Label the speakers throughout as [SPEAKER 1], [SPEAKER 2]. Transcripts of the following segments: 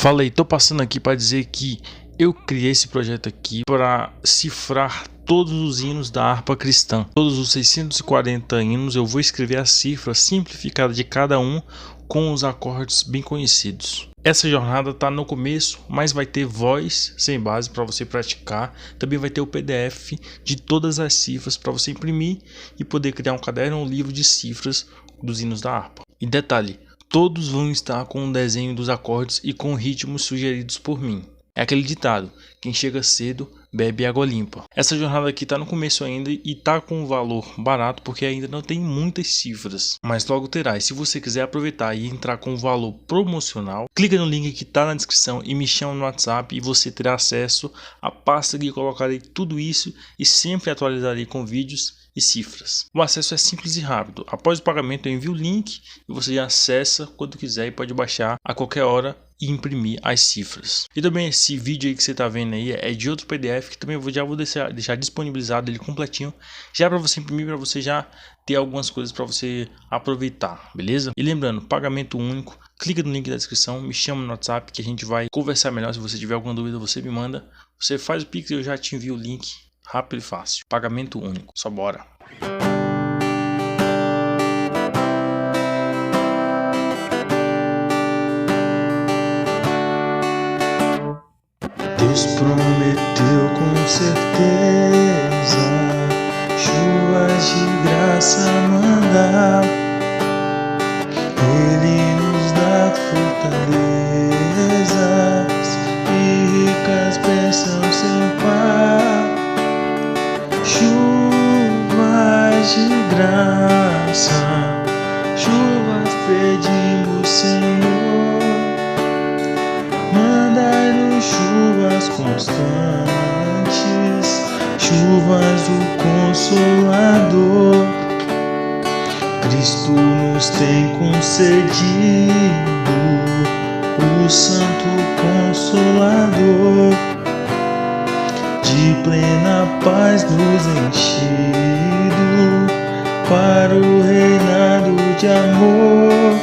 [SPEAKER 1] Fala aí, tô passando aqui para dizer que eu criei esse projeto aqui para cifrar todos os hinos da harpa cristã. Todos os 640 hinos eu vou escrever a cifra simplificada de cada um com os acordes bem conhecidos. Essa jornada está no começo, mas vai ter voz sem base para você praticar. Também vai ter o PDF de todas as cifras para você imprimir e poder criar um caderno ou um livro de cifras dos hinos da harpa. E detalhe, todos vão estar com um desenho dos acordes e com ritmos sugeridos por mim. É aquele ditado, quem chega cedo bebe água limpa. Essa jornada aqui está no começo ainda e está com um valor barato porque ainda não tem muitas cifras, mas logo terá. E se você quiser aproveitar e entrar com um valor promocional, clica no link que está na descrição e me chama no WhatsApp e você terá acesso à pasta que colocarei tudo isso e sempre atualizarei com vídeos e cifras. O acesso é simples e rápido. Após o pagamento eu envio o link e você já acessa quando quiser e pode baixar a qualquer hora e imprimir as cifras. E também esse vídeo aí que você está vendo aí é de outro PDF que também já vou deixar disponibilizado ele completinho já para você imprimir, para você já ter algumas coisas para você aproveitar, beleza? E lembrando, pagamento único. Clica no link da descrição, me chama no WhatsApp que a gente vai conversar melhor. Se você tiver alguma dúvida você me manda, você faz o Pix e eu já te envio o link. Rápido e fácil. Pagamento único. Só bora.
[SPEAKER 2] Deus prometeu com certeza chuvas de graça mandar. Ele nos dá fortalezas e ricas bênçãos sem par. Chuvas de graça, chuvas pedimos, Senhor. Manda-nos chuvas constantes, chuvas do Consolador. Cristo nos tem concedido o Santo Consolador. De plena paz nos enchido para o reinado de amor.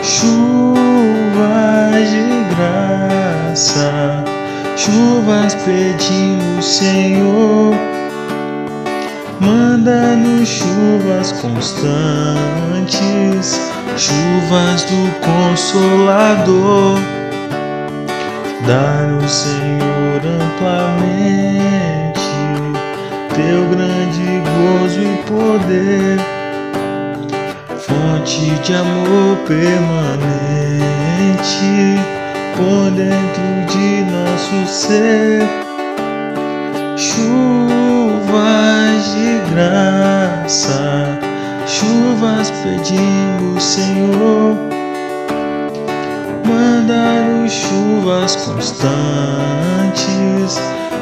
[SPEAKER 2] Chuvas de graça, chuvas pedimos, Senhor. Manda-nos chuvas constantes, chuvas do Consolador. Dá-nos, Senhor, amplamente teu grande gozo e poder, fonte de amor permanente por dentro de nosso ser. Chuvas de graça, chuvas pedimos, Senhor. Manda-nos chuvas constantes,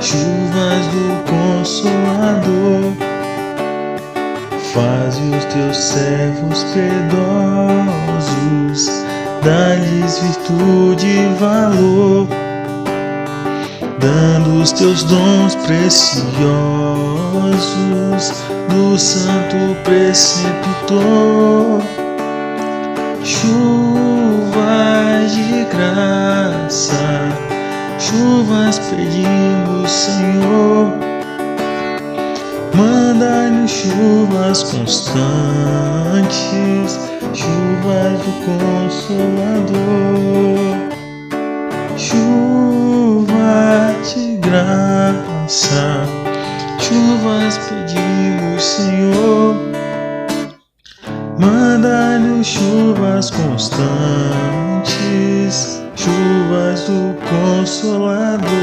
[SPEAKER 2] chuvas do Consolador. Faze os teus servos piedosos, dá-lhes virtude e valor, dando os teus dons preciosos do Santo Preceptor. Chuvas de graça, chuvas pedimos, Senhor. Manda-nos chuvas constantes, chuvas do Consolador. Chuvas de graça, chuvas pedimos, Senhor. Manda-nos chuvas constantes, chuvas do Consolador.